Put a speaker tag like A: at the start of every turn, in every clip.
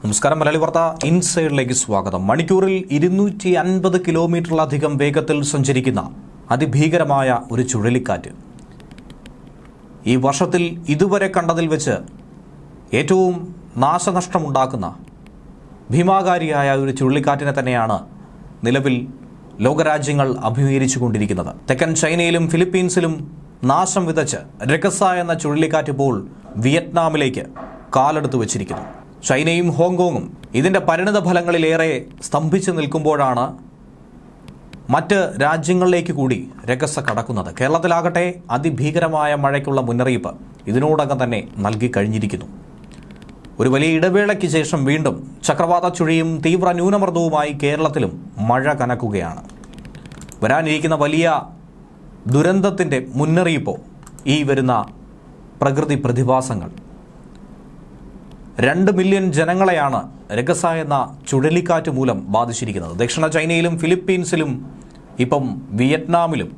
A: നമസ്കാരം. മലയാളി വാർത്ത ഇൻസൈഡിലേക്ക് സ്വാഗതം. മണിക്കൂറിൽ 250 കിലോമീറ്ററിലധികം വേഗത്തിൽ സഞ്ചരിക്കുന്ന അതിഭീകരമായ ഒരു ചുഴലിക്കാറ്റ് ഈ വർഷത്തിൽ ഇതുവരെ കണ്ടതിൽ വെച്ച് ഏറ്റവും നാശനഷ്ടമുണ്ടാക്കുന്ന ഭീമാകാരിയായ ഒരു ചുഴലിക്കാറ്റിനെ തന്നെയാണ് നിലവിൽ ലോകരാജ്യങ്ങൾ അഭിമുഖീകരിച്ചു കൊണ്ടിരിക്കുന്നത്. തെക്കൻ ചൈനയിലും ഫിലിപ്പീൻസിലും നാശം വിതച്ച് രഗസ എന്ന ചുഴലിക്കാറ്റ് ഇപ്പോൾ വിയറ്റ്നാമിലേക്ക് കാലെടുത്തു വച്ചിരിക്കുന്നു. ചൈനയും ഹോങ്കോങ്ങും ഇതിൻ്റെ പരിണിത ഫലങ്ങളിലേറെ സ്തംഭിച്ചു നിൽക്കുമ്പോഴാണ് മറ്റ് രാജ്യങ്ങളിലേക്ക് കൂടി രഗസ കടക്കുന്നത്. കേരളത്തിലാകട്ടെ അതിഭീകരമായ മഴയ്ക്കുള്ള മുന്നറിയിപ്പ് ഇതിനോടകം തന്നെ നൽകി കഴിഞ്ഞിരിക്കുന്നു. ഒരു വലിയ ഇടവേളയ്ക്ക് ശേഷം വീണ്ടും ചക്രവാത ചുഴിയും തീവ്ര ന്യൂനമർദ്ദവുമായി കേരളത്തിലും മഴ കനക്കുകയാണ്. വരാനിരിക്കുന്ന വലിയ ദുരന്തത്തിൻ്റെ മുന്നറിയിപ്പോ ഈ വരുന്ന പ്രകൃതി പ്രതിഭാസങ്ങൾ 2 മില്യൺ ജനങ്ങളെയാണ് രഗസ എന്ന ചുഴലിക്കാറ്റ് മൂലം ബാധിച്ചിരിക്കുന്നത്. ദക്ഷിണ ചൈനയിലും ഫിലിപ്പീൻസിലും ഇപ്പം വിയറ്റ്നാമിലും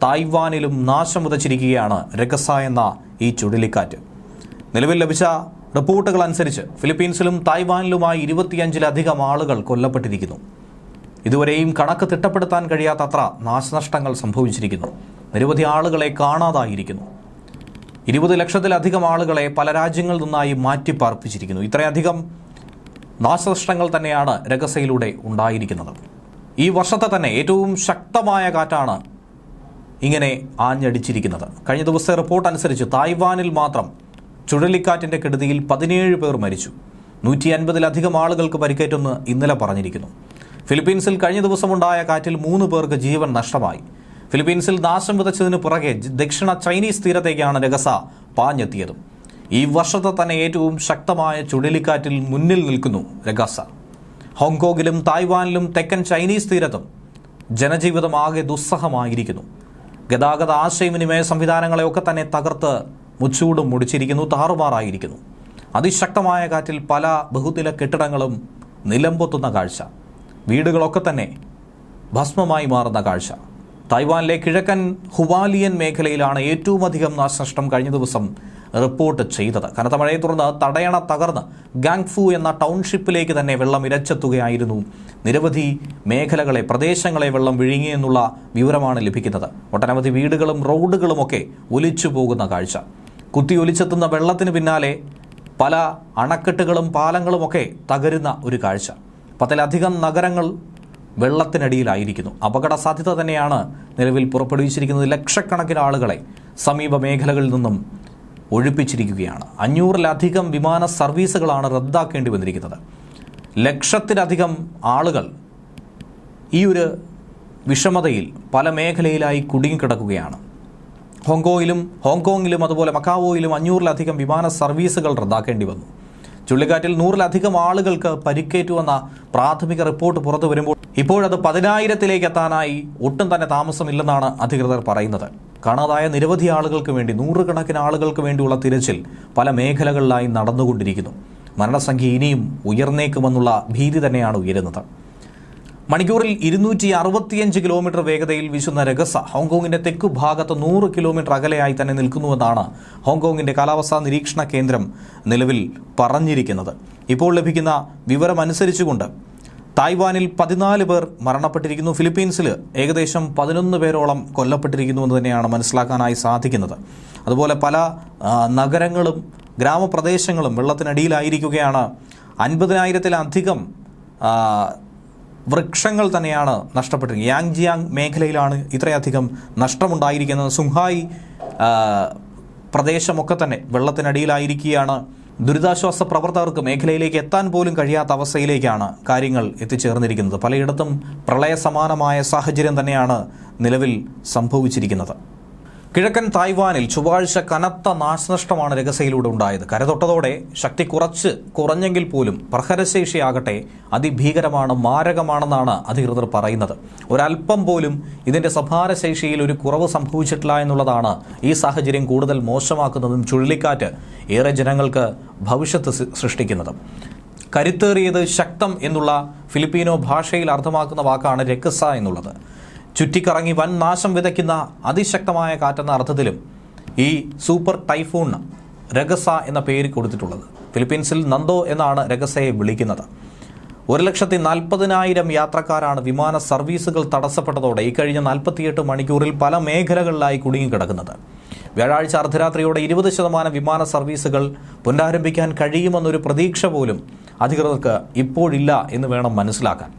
A: തായ്വാനിലും നാശം വിതച്ചിരിക്കുകയാണ് രഗസ എന്ന ഈ ചുഴലിക്കാറ്റ്. നിലവിൽ ലഭിച്ച റിപ്പോർട്ടുകൾ അനുസരിച്ച് ഫിലിപ്പീൻസിലും തായ്വാനിലുമായി 25-ലധികം ആളുകൾ കൊല്ലപ്പെട്ടിരിക്കുന്നു. ഇതുവരെയും കണക്ക് തിട്ടപ്പെടുത്താൻ കഴിയാത്തത്ര നാശനഷ്ടങ്ങൾ സംഭവിച്ചിരിക്കുന്നു. നിരവധി ആളുകളെ കാണാതായിരിക്കുന്നു. 20 ലക്ഷത്തിലധികം ആളുകളെ പല രാജ്യങ്ങളിൽ നിന്നായി മാറ്റിപ്പാർപ്പിച്ചിരിക്കുന്നു. ഇത്രയധികം നാശനഷ്ടങ്ങൾ തന്നെയാണ് രഗസയിലൂടെ ഉണ്ടായിരിക്കുന്നത്. ഈ വർഷത്തെ തന്നെ ഏറ്റവും ശക്തമായ കാറ്റാണ് ഇങ്ങനെ ആഞ്ഞടിച്ചിരിക്കുന്നത്. കഴിഞ്ഞ ദിവസത്തെ റിപ്പോർട്ട് അനുസരിച്ച് തായ്വാനിൽ മാത്രം ചുഴലിക്കാറ്റിൻ്റെ കെടുതിയിൽ 17 പേർ മരിച്ചു. 150-ലധികം ആളുകൾക്ക് പരിക്കേറ്റെന്ന് ഇന്നലെ പറഞ്ഞിരിക്കുന്നു. ഫിലിപ്പീൻസിൽ കഴിഞ്ഞ ദിവസമുണ്ടായ കാറ്റിൽ 3 പേർക്ക് ജീവൻ നഷ്ടമായി. ഫിലിപ്പീൻസിൽ നാശം വിതച്ചതിന് പുറകെ ദക്ഷിണ ചൈനീസ് തീരത്തേക്കാണ് രഗസ പാഞ്ഞെത്തിയത്. ഈ വർഷത്തെ തന്നെ ഏറ്റവും ശക്തമായ ചുഴലിക്കാറ്റിൽ മുന്നിൽ നിൽക്കുന്നു രഗസ. ഹോങ്കോങ്ങിലും തായ്വാനിലും തെക്കൻ ചൈനീസ് തീരത്തും ജനജീവിതം ആകെ ദുസ്സഹമായിരിക്കുന്നു. ഗതാഗത ആശയവിനിമയ സംവിധാനങ്ങളെയൊക്കെ തന്നെ തകർത്ത് മുച്ചൂടും മുടിച്ചിരിക്കുന്നു, താറുമാറായിരിക്കുന്നു. അതിശക്തമായ കാറ്റിൽ പല ബഹുനില കെട്ടിടങ്ങളും നിലംപൊത്തുന്ന കാഴ്ച, വീടുകളൊക്കെ തന്നെ ഭസ്മമായി മാറുന്ന കാഴ്ച. തായ്വാനിലെ കിഴക്കൻ ഹുവാലിയൻ മേഖലയിലാണ് ഏറ്റവും അധികം നാശനഷ്ടം കഴിഞ്ഞ ദിവസം റിപ്പോർട്ട് ചെയ്തത്. കനത്ത മഴയെ തുടർന്ന് തടയണ തകർന്ന് ഗാങ്ഫു എന്ന ടൗൺഷിപ്പിലേക്ക് തന്നെ വെള്ളം ഇരച്ചെത്തുകയായിരുന്നു. നിരവധി മേഖലകളെ, പ്രദേശങ്ങളെ വെള്ളം വിഴുങ്ങിയെന്നുള്ള വിവരമാണ് ലഭിക്കുന്നത്. ഒട്ടനവധി വീടുകളും റോഡുകളുമൊക്കെ ഒലിച്ചു പോകുന്ന കാഴ്ച. കുത്തിയൊലിച്ചെത്തുന്ന വെള്ളത്തിന് പിന്നാലെ പല അണക്കെട്ടുകളും പാലങ്ങളുമൊക്കെ തകരുന്ന ഒരു കാഴ്ച. 10-ലധികം നഗരങ്ങൾ വെള്ളത്തിനടിയിലായിരിക്കുന്നു. അപകട സാധ്യത തന്നെയാണ് നിലവിൽ പുറപ്പെടുവിച്ചിരിക്കുന്നത്. ലക്ഷക്കണക്കിന് ആളുകളെ സമീപ മേഖലകളിൽ നിന്നും ഒഴിപ്പിച്ചിരിക്കുകയാണ്. 500-ലധികം വിമാന സർവീസുകളാണ് റദ്ദാക്കേണ്ടി വന്നിരിക്കുന്നത്. ലക്ഷത്തിലധികം ആളുകൾ ഈ ഒരു വിഷമതയിൽ പല മേഖലയിലായി കുടുങ്ങിക്കിടക്കുകയാണ്. ഹോങ്കോങ്ങിലും അതുപോലെ മക്കാവോയിലും 500-ലധികം വിമാന സർവീസുകൾ റദ്ദാക്കേണ്ടി വന്നു. ചുഴലിക്കാറ്റിൽ 100-ലധികം ആളുകൾക്ക് പരിക്കേറ്റുവെന്ന പ്രാഥമിക റിപ്പോർട്ട് പുറത്തു വരുമ്പോൾ ഇപ്പോഴത് 10,000-ലേക്ക് എത്താനായി ഒട്ടും തന്നെ താമസമില്ലെന്നാണ് അധികൃതർ പറയുന്നത്. കാണാതായ നിരവധി ആളുകൾക്ക് വേണ്ടി, 100 കണക്കിന് ആളുകൾക്ക് വേണ്ടിയുള്ള തിരച്ചിൽ പല മേഖലകളിലായി നടന്നുകൊണ്ടിരിക്കുന്നു. മരണസംഖ്യ ഇനിയും ഉയർന്നേക്കുമെന്നുള്ള ഭീതി തന്നെയാണ് ഉയരുന്നത്. മണിക്കൂറിൽ 265 കിലോമീറ്റർ വേഗതയിൽ വീശുന്ന രഗസ ഹോങ്കോങ്ങിന്റെ തെക്കു ഭാഗത്ത് 100 കിലോമീറ്റർ അകലെയായി തന്നെ നിൽക്കുന്നുവെന്നാണ് ഹോങ്കോങ്ങിന്റെ കാലാവസ്ഥാ നിരീക്ഷണ കേന്ദ്രം നിലവിൽ പറഞ്ഞിരിക്കുന്നത്. ഇപ്പോൾ ലഭിക്കുന്ന വിവരമനുസരിച്ചുകൊണ്ട് തായ്വാനിൽ 14 പേർ മരണപ്പെട്ടിരിക്കുന്നു. ഫിലിപ്പീൻസിൽ ഏകദേശം 11 പേരോളം കൊല്ലപ്പെട്ടിരിക്കുന്നുവെന്ന് തന്നെയാണ് മനസ്സിലാക്കാനായി സാധിക്കുന്നത്. അതുപോലെ പല നഗരങ്ങളും ഗ്രാമപ്രദേശങ്ങളും വെള്ളത്തിനടിയിലായിരിക്കുകയാണ്. 50,000-ലധികം വൃക്ഷങ്ങൾ തന്നെയാണ് നഷ്ടപ്പെട്ടിരിക്കുന്നത്. യാങ്ജിയാങ് മേഖലയിലാണ് ഇത്രയധികം നഷ്ടമുണ്ടായിരിക്കുന്നത്. സുങ്ഹായ് പ്രദേശമൊക്കെ തന്നെ വെള്ളത്തിനടിയിലായിരിക്കുകയാണ്. ദുരിതാശ്വാസ പ്രവർത്തകർക്ക് മേഖലയിലേക്ക് എത്താൻ പോലും കഴിയാത്ത അവസ്ഥയിലേക്കാണ് കാര്യങ്ങൾ എത്തിച്ചേർന്നിരിക്കുന്നത്. പലയിടത്തും പ്രളയ സമാനമായ സാഹചര്യം തന്നെയാണ് നിലവിൽ സംഭവിച്ചിരിക്കുന്നത്. കിഴക്കൻ തായ്വാനിൽ ചൊവ്വാഴ്ച കനത്ത നാശനഷ്ടമാണ് രഗസയിലൂടെ ഉണ്ടായത്. കരതൊട്ടതോടെ ശക്തി കുറഞ്ഞെങ്കിൽ പോലും പ്രഹരശേഷിയാകട്ടെ അതിഭീകരമാണ്, മാരകമാണെന്നാണ് അധികൃതർ പറയുന്നത്. ഒരല്പം പോലും ഇതിൻ്റെ സംഹാരശേഷിയിൽ ഒരു കുറവ് സംഭവിച്ചിട്ടില്ല എന്നുള്ളതാണ് ഈ സാഹചര്യം കൂടുതൽ മോശമാക്കുന്നതും ചുഴലിക്കാറ്റ് ഏറെ ജനങ്ങൾക്ക് ഭവിഷ്യത്ത് സൃഷ്ടിക്കുന്നത്. കരുത്തേറിയത്, ശക്തം എന്നുള്ള ഫിലിപ്പീനോ ഭാഷയിൽ അർത്ഥമാക്കുന്ന വാക്കാണ് രഗസ എന്നുള്ളത്. ചുറ്റിക്കറങ്ങി വൻ നാശം വിതയ്ക്കുന്ന അതിശക്തമായ കാറ്റെന്ന അർത്ഥത്തിലും ഈ സൂപ്പർ ടൈഫൂൺ രഗസ എന്ന പേര് കൊടുത്തിട്ടുള്ളത്. ഫിലിപ്പീൻസിൽ നന്ദോ എന്നാണ് രഗസയെ വിളിക്കുന്നത്. 1,40,000 യാത്രക്കാരാണ് വിമാന സർവീസുകൾ തടസ്സപ്പെട്ടതോടെ ഇക്കഴിഞ്ഞ 48 മണിക്കൂറിൽ പല മേഖലകളിലായി കുടുങ്ങിക്കിടക്കുന്നത്. വ്യാഴാഴ്ച അർദ്ധരാത്രിയോടെ 20% വിമാന സർവീസുകൾ പുനരാരംഭിക്കാൻ കഴിയുമെന്നൊരു പ്രതീക്ഷ പോലും അധികൃതർക്ക് ഇപ്പോഴില്ല എന്ന് വേണം മനസ്സിലാക്കാൻ.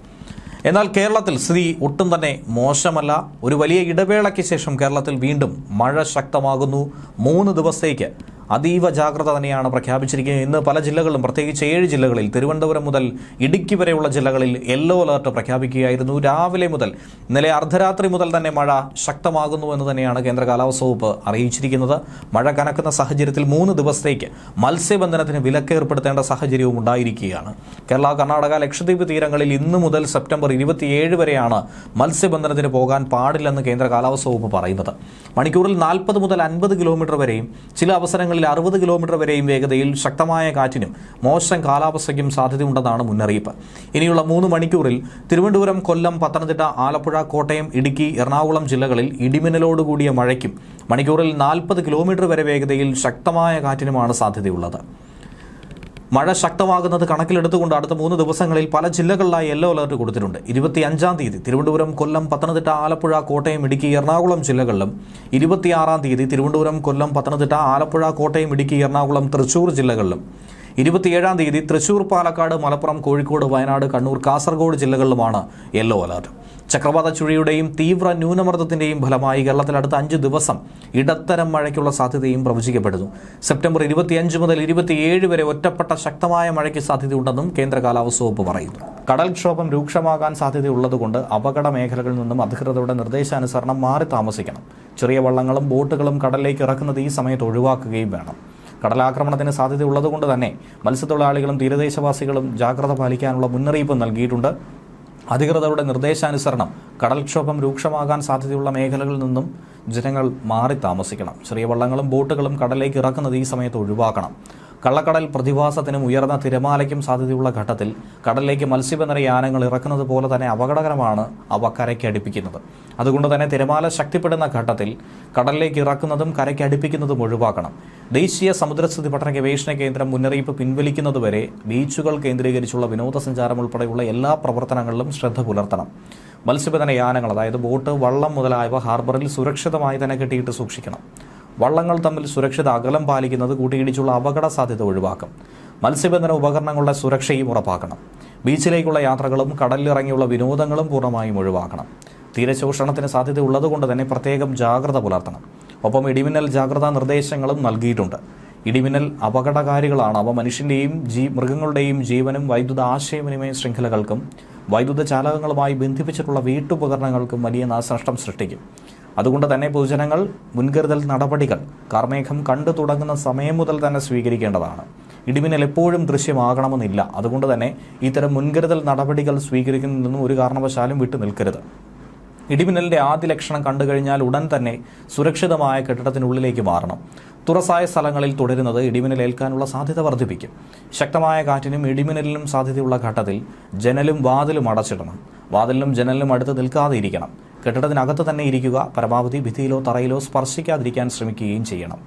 A: എന്നാൽ കേരളത്തിൽ സ്ഥിതി ഒട്ടും തന്നെ മോശമല്ല. ഒരു വലിയ ഇടവേളയ്ക്ക് ശേഷം കേരളത്തിൽ വീണ്ടും മഴ ശക്തമാകുന്നു. 3 ദിവസത്തേക്ക് അതീവ ജാഗ്രത തന്നെയാണ് പ്രഖ്യാപിച്ചിരിക്കുന്നത്. ഇന്ന് പല ജില്ലകളിലും, പ്രത്യേകിച്ച് 7 ജില്ലകളിൽ, തിരുവനന്തപുരം മുതൽ ഇടുക്കി വരെയുള്ള ജില്ലകളിൽ യെല്ലോ അലർട്ട് പ്രഖ്യാപിക്കുകയായിരുന്നു. രാവിലെ മുതൽ, ഇന്നലെ അർദ്ധരാത്രി മുതൽ തന്നെ മഴ ശക്തമാകുന്നു എന്ന് തന്നെയാണ് കേന്ദ്ര കാലാവസ്ഥാ വകുപ്പ് അറിയിച്ചിരിക്കുന്നത്. മഴ കനക്കുന്ന സാഹചര്യത്തിൽ 3 ദിവസത്തേക്ക് മത്സ്യബന്ധനത്തിന് വിലക്ക് ഏർപ്പെടുത്തേണ്ട സാഹചര്യവും ഉണ്ടായിരിക്കുകയാണ്. കേരള, കർണാടക, ലക്ഷദ്വീപ് തീരങ്ങളിൽ ഇന്നു മുതൽ സെപ്റ്റംബർ 27 വരെയാണ് മത്സ്യബന്ധനത്തിന് പോകാൻ പാടില്ലെന്ന് കേന്ദ്ര കാലാവസ്ഥാ വകുപ്പ് പറയുന്നത്. മണിക്കൂറിൽ 40 മുതൽ 50 കിലോമീറ്റർ വരെയും ചില അവസരങ്ങളിൽ 60 കിലോമീറ്റർ വരെയും വേഗതയിൽ ശക്തമായ കാറ്റിനും മോശം കാലാവസ്ഥയ്ക്കും സാധ്യതയുണ്ടെന്നാണ് മുന്നറിയിപ്പ്. ഇനിയുള്ള 3 മണിക്കൂറിൽ തിരുവനന്തപുരം, കൊല്ലം, പത്തനംതിട്ട, ആലപ്പുഴ, കോട്ടയം, ഇടുക്കി, എറണാകുളം ജില്ലകളിൽ ഇടിമിന്നലോടുകൂടിയ മഴയ്ക്കും മണിക്കൂറിൽ 40 കിലോമീറ്റർ വരെ വേഗതയിൽ ശക്തമായ കാറ്റിനുമാണ് സാധ്യതയുള്ളത്. മഴ ശക്തമാകുന്നത് കണക്കിലെടുത്തുകൊണ്ട് അടുത്ത 3 ദിവസങ്ങളിൽ പല ജില്ലകളിലായി യെല്ലോ അലർട്ട് കൊടുത്തിട്ടുണ്ട്. 25-ാം തീയതി തിരുവനന്തപുരം, കൊല്ലം, പത്തനംതിട്ട, ആലപ്പുഴ, കോട്ടയം, ഇടുക്കി, എറണാകുളം ജില്ലകളിലും 26-ാം തീയതി തിരുവനന്തപുരം, കൊല്ലം, പത്തനംതിട്ട, ആലപ്പുഴ, കോട്ടയം, ഇടുക്കി, എറണാകുളം, തൃശൂർ ജില്ലകളിലും 27-ാം തീയതി തൃശൂർ, പാലക്കാട്, മലപ്പുറം, കോഴിക്കോട്, വയനാട്, കണ്ണൂർ, കാസർഗോഡ് ജില്ലകളിലുമാണ് യെല്ലോ അലർട്ട്. ചക്രവാത ചുഴിയുടെയും തീവ്ര ന്യൂനമർദ്ദത്തിന്റെയും ഫലമായി കേരളത്തിൽ അടുത്ത 5 ദിവസം ഇടത്തരം മഴയ്ക്കുള്ള സാധ്യതയും പ്രവചിക്കപ്പെടുന്നു. സെപ്റ്റംബർ 25 മുതൽ 27 വരെ ഒറ്റപ്പെട്ട ശക്തമായ മഴയ്ക്ക് സാധ്യതയുണ്ടെന്നും കേന്ദ്ര കാലാവസ്ഥാ വകുപ്പ് പറയുന്നു. കടൽക്ഷോഭം രൂക്ഷമാകാൻ സാധ്യതയുള്ളതുകൊണ്ട് അപകട മേഖലകളിൽ നിന്നും അധികൃതരുടെ നിർദ്ദേശാനുസരണം മാറി താമസിക്കണം. ചെറിയ വള്ളങ്ങളും ബോട്ടുകളും കടലിലേക്ക് ഇറക്കുന്നത് ഈ സമയത്ത് ഒഴിവാക്കുകയും വേണം. കടലാക്രമണത്തിന് സാധ്യതയുള്ളതുകൊണ്ട് തന്നെ മത്സ്യത്തൊഴിലാളികളും തീരദേശവാസികളും ജാഗ്രത പാലിക്കാനുള്ള മുന്നറിയിപ്പ് നൽകിയിട്ടുണ്ട്. അധികൃതരുടെ നിർദ്ദേശാനുസരണം കടൽക്ഷോഭം രൂക്ഷമാകാൻ സാധ്യതയുള്ള മേഖലകളിൽ നിന്നും ജനങ്ങൾ മാറി താമസിക്കണം. ചെറിയ വള്ളങ്ങളും ബോട്ടുകളും കടലിലേക്ക് ഇറക്കുന്നത് ഈ സമയത്ത് ഒഴിവാക്കണം. കള്ളക്കടൽ പ്രതിഭാസത്തിനും ഉയർന്ന തിരമാലയ്ക്കും സാധ്യതയുള്ള ഘട്ടത്തിൽ കടലിലേക്ക് മത്സ്യബന്ധന യാനങ്ങൾ ഇറക്കുന്നത് പോലെ തന്നെ അപകടകരമാണ് അവ കരയ്ക്ക് അടുപ്പിക്കുന്നത്. അതുകൊണ്ട് തന്നെ തിരമാല ശക്തിപ്പെടുന്ന ഘട്ടത്തിൽ കടലിലേക്ക് ഇറക്കുന്നതും കരയ്ക്ക് അടുപ്പിക്കുന്നതും ഒഴിവാക്കണം. ദേശീയ സമുദ്രസ്ഥിതി പഠന ഗവേഷണ കേന്ദ്രം മുന്നറിയിപ്പ് പിൻവലിക്കുന്നതുവരെ ബീച്ചുകൾ കേന്ദ്രീകരിച്ചുള്ള വിനോദസഞ്ചാരം ഉൾപ്പെടെയുള്ള എല്ലാ പ്രവർത്തനങ്ങളിലും ശ്രദ്ധ പുലർത്തണം. മത്സ്യബന്ധന യാനങ്ങൾ, അതായത് ബോട്ട്, വള്ളം മുതലായവ ഹാർബറിൽ സുരക്ഷിതമായി തന്നെ കെട്ടിയിട്ട് സൂക്ഷിക്കണം. വള്ളങ്ങൾ തമ്മിൽ സുരക്ഷിത അകലം പാലിക്കുന്നത് കൂട്ടിയിടിച്ചുള്ള അപകട സാധ്യത ഒഴിവാക്കും. മത്സ്യബന്ധന ഉപകരണങ്ങളുടെ സുരക്ഷയും ഉറപ്പാക്കണം. ബീച്ചിലേക്കുള്ള യാത്രകളും കടലിലിറങ്ങിയുള്ള വിനോദങ്ങളും പൂർണ്ണമായും ഒഴിവാക്കണം. തീരശോഷണത്തിന് സാധ്യത ഉള്ളതുകൊണ്ട് തന്നെ പ്രത്യേകം ജാഗ്രത പുലർത്തണം. ഒപ്പം ഇടിമിന്നൽ ജാഗ്രതാ നിർദ്ദേശങ്ങളും നൽകിയിട്ടുണ്ട്. ഇടിമിന്നൽ അപകടകാരികളാണ്. അവ മനുഷ്യൻ്റെയും മൃഗങ്ങളുടെയും ജീവനും വൈദ്യുത ആശയവിനിമയ ശൃംഖലകൾക്കും വൈദ്യുത ചാലകങ്ങളുമായി ബന്ധിപ്പിച്ചിട്ടുള്ള വീട്ടുപകരണങ്ങൾക്കും വലിയ നാശനഷ്ടം സൃഷ്ടിക്കും. അതുകൊണ്ട് തന്നെ പൊതുജനങ്ങൾ മുൻകരുതൽ നടപടികൾ കാർമേഘം കണ്ടു തുടങ്ങുന്ന സമയം മുതൽ തന്നെ സ്വീകരിക്കേണ്ടതാണ്. ഇടിമിന്നൽ എപ്പോഴും ദൃശ്യമാകണമെന്നില്ല. അതുകൊണ്ട് തന്നെ ഇത്തരം മുൻകരുതൽ നടപടികൾ സ്വീകരിക്കുന്നതിൽ നിന്നും ഒരു കാരണവശാലും വിട്ടു നിൽക്കരുത്. ഇടിമിന്നലിൻ്റെ ആദ്യ ലക്ഷണം കണ്ടു കഴിഞ്ഞാൽ ഉടൻ തന്നെ സുരക്ഷിതമായ കെട്ടിടത്തിനുള്ളിലേക്ക് മാറണം. തുറസായ സ്ഥലങ്ങളിൽ തുടരുന്നത് ഇടിമിന്നലേൽക്കാനുള്ള സാധ്യത വർദ്ധിപ്പിക്കും. ശക്തമായ കാറ്റിനും ഇടിമിന്നലിനും സാധ്യതയുള്ള ഘട്ടത്തിൽ ജനലും വാതിലും അടച്ചിടണം. വാതിലിനും ജനലിനും അടുത്ത് നിൽക്കാതെ ഇരിക്കണം. കെട്ടിടത്തിനകത്ത് തന്നെ ഇരിക്കുക. പരമാവധി ഭിത്തിയിലോ തറയിലോ സ്പർശിക്കാതിരിക്കാൻ ശ്രമിക്കുകയും ചെയ്യണം.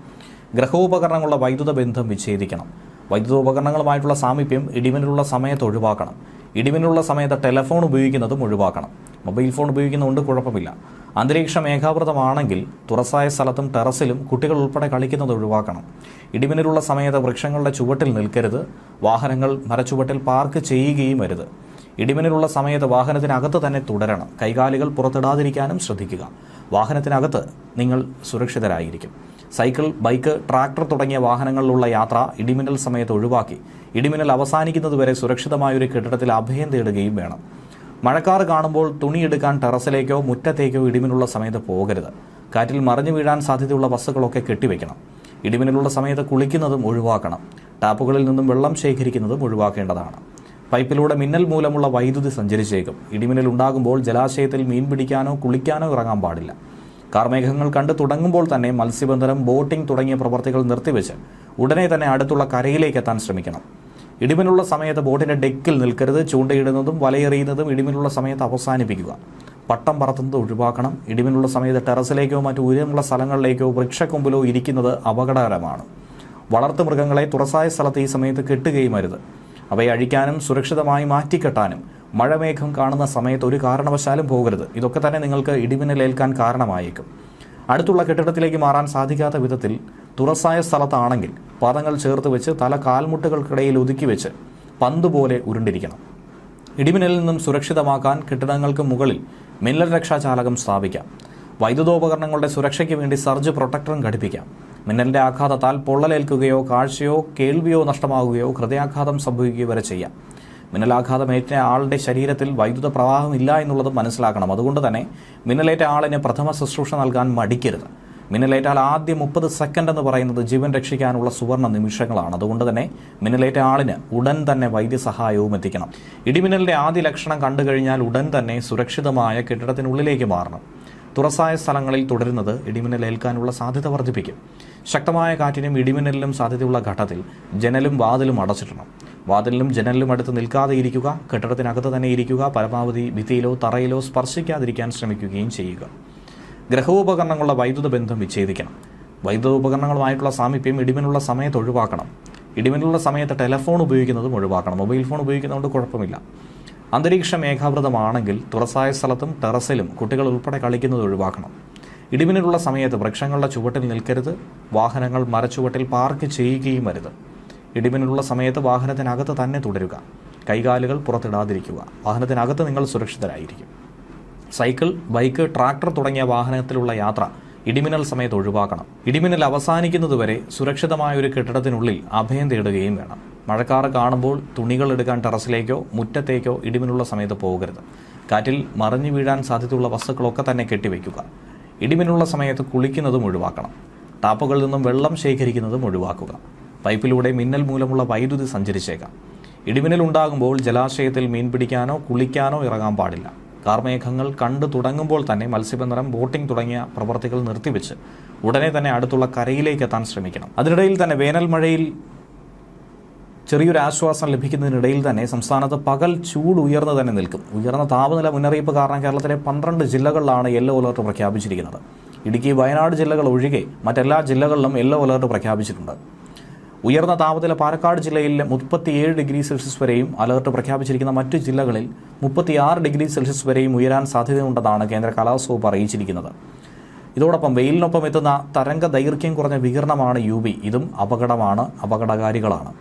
A: ഗ്രഹോപകരണങ്ങളുടെ വൈദ്യുത ബന്ധം വിച്ഛേദിക്കണം. വൈദ്യുതോപകരണങ്ങളുമായിട്ടുള്ള സാമീപ്യം ഇടിമിന്നലുള്ള സമയത്ത് ഒഴിവാക്കണം. ഇടിമിന്നലുള്ള സമയത്ത് ടെലഫോൺ ഉപയോഗിക്കുന്നതും ഒഴിവാക്കണം. മൊബൈൽ ഫോൺ ഉപയോഗിക്കുന്നതുകൊണ്ട് കുഴപ്പമില്ല. അന്തരീക്ഷം ഏകാവൃതമാണെങ്കിൽ തുറസായ സ്ഥലത്തും ടെറസിലും കുട്ടികൾ ഉൾപ്പെടെ കളിക്കുന്നത് ഒഴിവാക്കണം. ഇടിമിന്നലുള്ള സമയത്ത് വൃക്ഷങ്ങളുടെ ചുവട്ടിൽ നിൽക്കരുത്. വാഹനങ്ങൾ മരച്ചുവട്ടിൽ പാർക്ക് ചെയ്യുകയും അരുത്. ഇടിമിന്നലുള്ള സമയത്ത് വാഹനത്തിനകത്ത് തന്നെ തുടരണം. കൈകാലുകൾ പുറത്തിടാതിരിക്കാനും ശ്രദ്ധിക്കുക. വാഹനത്തിനകത്ത് നിങ്ങൾ സുരക്ഷിതരായിരിക്കും. സൈക്കിൾ, ബൈക്ക്, ട്രാക്ടർ തുടങ്ങിയ വാഹനങ്ങളിലുള്ള യാത്ര ഇടിമിന്നൽ സമയത്ത് ഒഴിവാക്കി ഇടിമിന്നൽ അവസാനിക്കുന്നതുവരെ സുരക്ഷിതമായൊരു കെട്ടിടത്തിൽ അഭയം തേടുകയും വേണം. മഴക്കാർ കാണുമ്പോൾ തുണിയെടുക്കാൻ ടെറസിലേക്കോ മുറ്റത്തേക്കോ ഇടിമിന്നലുള്ള സമയത്ത് പോകരുത്. കാറ്റിൽ മറിഞ്ഞു വീഴാൻ സാധ്യതയുള്ള വസ്തുക്കളൊക്കെ കെട്ടിവെക്കണം. ഇടിമിന്നലുള്ള സമയത്ത് കുളിക്കുന്നതും ഒഴിവാക്കണം. ടാപ്പുകളിൽ നിന്നും വെള്ളം ശേഖരിക്കുന്നതും ഒഴിവാക്കേണ്ടതാണ്. പൈപ്പിലൂടെ മിന്നൽ മൂലമുള്ള വൈദ്യുതി സഞ്ചരിച്ചേക്കും. ഇടിമിന്നൽ ഉണ്ടാകുമ്പോൾ ജലാശയത്തിൽ മീൻ പിടിക്കാനോ കുളിക്കാനോ ഇറങ്ങാൻ പാടില്ല. കാർമേഘങ്ങൾ കണ്ടു തുടങ്ങുമ്പോൾ തന്നെ മത്സ്യബന്ധനം, ബോട്ടിംഗ് തുടങ്ങിയ പ്രവർത്തികൾ നിർത്തിവെച്ച് ഉടനെ തന്നെ അടുത്തുള്ള കരയിലേക്ക് എത്താൻ ശ്രമിക്കണം. ഇടിമിന്നലുള്ള സമയത്ത് ബോട്ടിൻ്റെ ഡെക്കിൽ നിൽക്കരുത്. ചൂണ്ടയിടുന്നതും വലയെറിയുന്നതും ഇടിമിന്നലുള്ള സമയത്ത് അവസാനിപ്പിക്കുക. പട്ടം പറത്തുന്നത് ഒഴിവാക്കണം. ഇടിമിന്നലുള്ള സമയത്ത് ടെറസിലേക്കോ മറ്റു ഉയരമുള്ള സ്ഥലങ്ങളിലേക്കോ വൃക്ഷക്കൊമ്പിലോ ഇരിക്കുന്നത് അപകടകരമാണ്. വളർത്തുമൃഗങ്ങളെ തുറസായ സ്ഥലത്ത് ഈ സമയത്ത് കെട്ടുകയും അരുത്. അവയെ അഴിക്കാനും സുരക്ഷിതമായി മാറ്റിക്കെട്ടാനും മഴമേഘം കാണുന്ന സമയത്ത് ഒരു കാരണവശാലും പോകരുത്. ഇതൊക്കെ തന്നെ നിങ്ങൾക്ക് ഇടിമിന്നലേൽക്കാൻ കാരണമായേക്കും. അടുത്തുള്ള കെട്ടിടത്തിലേക്ക് മാറാൻ സാധിക്കാത്ത വിധത്തിൽ തുറസായ സ്ഥലത്താണെങ്കിൽ പാദങ്ങൾ ചേർത്ത് വെച്ച് തല കാൽമുട്ടുകൾക്കിടയിൽ ഒതുക്കി വെച്ച് പന്ത് പോലെ ഉരുണ്ടിരിക്കണം. ഇടിമിന്നലിൽ നിന്നും സുരക്ഷിതമാക്കാൻ കെട്ടിടങ്ങൾക്ക് മുകളിൽ മിന്നൽ രക്ഷാചാലകം സ്ഥാപിക്കാം. വൈദ്യുതോപകരണങ്ങളുടെ സുരക്ഷയ്ക്ക് വേണ്ടി സർജ് പ്രൊട്ടക്ടറും ഘടിപ്പിക്കാം. മിന്നലിന്റെ ആഘാതത്താൽ പൊള്ളലേൽക്കുകയോ കാഴ്ചയോ കേൾവിയോ നഷ്ടമാവുകയോ ഹൃദയാഘാതം സംഭവിക്കുകയോ വരെ ചെയ്യാം. മിന്നലാഘാതമേറ്റ ആളുടെ ശരീരത്തിൽ വൈദ്യുത പ്രവാഹം ഇല്ല എന്നുള്ളത് മനസ്സിലാക്കണം. അതുകൊണ്ട് തന്നെ മിന്നലേറ്റ ആളിന് പ്രഥമ ശുശ്രൂഷ നൽകാൻ മടിക്കരുത്. മിന്നലേറ്റാൽ ആദ്യ 30 സെക്കൻഡ് എന്ന് പറയുന്നത് ജീവൻ രക്ഷിക്കാനുള്ള സുവർണ്ണ നിമിഷങ്ങളാണ്. അതുകൊണ്ട് തന്നെ മിന്നലേറ്റ ആളിന് ഉടൻ തന്നെ വൈദ്യസഹായവും എത്തിക്കണം. ഇടിമിന്നലിന്റെ ആദ്യ ലക്ഷണം കണ്ടു കഴിഞ്ഞാൽ ഉടൻ തന്നെ സുരക്ഷിതമായ കെട്ടിടത്തിനുള്ളിലേക്ക് മാറണം. തുറസായ സ്ഥലങ്ങളിൽ തുടരുന്നത് ഇടിമിന്നലേൽക്കാനുള്ള സാധ്യത വർദ്ധിപ്പിക്കും. ശക്തമായ കാറ്റിനും ഇടിമിന്നലിനും സാധ്യതയുള്ള ഘട്ടത്തിൽ ജനലും വാതിലും അടച്ചിടണം. വാതിലിനും ജനലിലും അടുത്ത് നിൽക്കാതെ ഇരിക്കുക. കെട്ടിടത്തിനകത്ത് തന്നെ ഇരിക്കുക. പരമാവധി ഭിത്തിയിലോ തറയിലോ സ്പർശിക്കാതിരിക്കാൻ ശ്രമിക്കുകയും ചെയ്യുക. ഗ്രഹോപകരണങ്ങളുടെ വൈദ്യുത ബന്ധം വിച്ഛേദിക്കണം. വൈദ്യുതോപകരണങ്ങളുമായിട്ടുള്ള സാമീപ്യം ഇടിമിന്നലുള്ള സമയത്ത് ഒഴിവാക്കണം. ഇടിമിന്നലുള്ള സമയത്ത് ടെലഫോൺ ഉപയോഗിക്കുന്നതും ഒഴിവാക്കണം. മൊബൈൽ ഫോൺ ഉപയോഗിക്കുന്നതുകൊണ്ട് കുഴപ്പമില്ല. അന്തരീക്ഷം മേഘാവൃതമാണെങ്കിൽ തുറസായ സ്ഥലത്തും ടെറസിലും കുട്ടികൾ ഉൾപ്പെടെ കളിക്കുന്നത് ഒഴിവാക്കണം. ഇടിമിന്നലുള്ള സമയത്ത് വൃക്ഷങ്ങളുടെ ചുവട്ടിൽ നിൽക്കരുത്. വാഹനങ്ങൾ മരച്ചുവട്ടിൽ പാർക്ക് ചെയ്യുകയും അരുത്. ഇടിമിന്നലുള്ള സമയത്ത് വാഹനത്തിനകത്ത് തന്നെ തുടരുക. കൈകാലുകൾ പുറത്തിടാതിരിക്കുക. വാഹനത്തിനകത്ത് നിങ്ങൾ സുരക്ഷിതരായിരിക്കും. സൈക്കിൾ, ബൈക്ക്, ട്രാക്ടർ തുടങ്ങിയ വാഹനത്തിലുള്ള യാത്ര ഇടിമിന്നൽ സമയത്ത് ഒഴിവാക്കണം. ഇടിമിന്നൽ അവസാനിക്കുന്നതുവരെ സുരക്ഷിതമായ ഒരു കെട്ടിടത്തിനുള്ളിൽ അഭയം തേടുകയും വേണം. മഴക്കാറ് കാണുമ്പോൾ തുണികൾ എടുക്കാൻ ടെറസിലേക്കോ മുറ്റത്തേക്കോ ഇടിമിന്നുള്ള സമയത്ത് പോകരുത്. കാറ്റിൽ മറിഞ്ഞു വീഴാൻ സാധ്യതയുള്ള വസ്തുക്കളൊക്കെ തന്നെ കെട്ടിവെക്കുക. ഇടിമിന്നുള്ള സമയത്ത് കുളിക്കുന്നതും ഒഴിവാക്കണം. ടാപ്പുകളിൽ നിന്നും വെള്ളം ശേഖരിക്കുന്നതും ഒഴിവാക്കുക. പൈപ്പിലൂടെ മിന്നൽ മൂലമുള്ള വൈദ്യുതി സഞ്ചരിച്ചേക്കാം. ഇടിമിന്നൽ ഉണ്ടാകുമ്പോൾ ജലാശയത്തിൽ മീൻ പിടിക്കാനോ കുളിക്കാനോ ഇറങ്ങാൻ പാടില്ല. കാർമേഘങ്ങൾ കണ്ടു തുടങ്ങുമ്പോൾ തന്നെ മത്സ്യബന്ധനം, ബോട്ടിംഗ് തുടങ്ങിയ പ്രവർത്തികൾ നിർത്തിവെച്ച് ഉടനെ തന്നെ അടുത്തുള്ള കരയിലേക്ക് എത്താൻ ശ്രമിക്കണം. അതിനിടയിൽ തന്നെ വേനൽ മഴയിൽ ചെറിയൊരു ആശ്വാസം ലഭിക്കുന്നതിനിടയിൽ തന്നെ സംസ്ഥാനത്ത് പകൽ ചൂട് ഉയർന്നു തന്നെ നിൽക്കും. ഉയർന്ന താപനില മുന്നറിയിപ്പ് കാരണം കേരളത്തിലെ 12 ജില്ലകളിലാണ് യെല്ലോ അലർട്ട് പ്രഖ്യാപിച്ചിരിക്കുന്നത്. ഇടുക്കി, വയനാട് ജില്ലകൾ ഒഴികെ മറ്റെല്ലാ ജില്ലകളിലും യെല്ലോ അലർട്ട് പ്രഖ്യാപിച്ചിട്ടുണ്ട്. ഉയർന്ന താപനില പാലക്കാട് ജില്ലയിൽ 37 ഡിഗ്രി സെൽഷ്യസ് വരെയും അലർട്ട് പ്രഖ്യാപിച്ചിരിക്കുന്ന മറ്റു ജില്ലകളിൽ 36 ഡിഗ്രി സെൽഷ്യസ് വരെയും ഉയരാൻ സാധ്യതയുണ്ടെന്നാണ് കേന്ദ്ര കാലാവസ്ഥാ വകുപ്പ് അറിയിച്ചിരിക്കുന്നത്. ഇതോടൊപ്പം വെയിലിനൊപ്പം എത്തുന്ന തരംഗ ദൈർഘ്യം കുറഞ്ഞ വികിരണമാണ് UV. ഇതും അപകടകാരികളാണ്.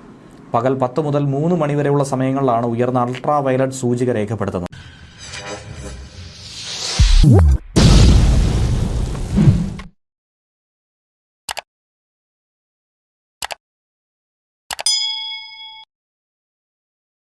A: പകൽ 10 മുതൽ 3 മണി വരെയുള്ള സമയങ്ങളിലാണ് ഉയർന്ന അൾട്രാ വയലറ്റ് സൂചിക രേഖപ്പെടുത്തുന്നത്.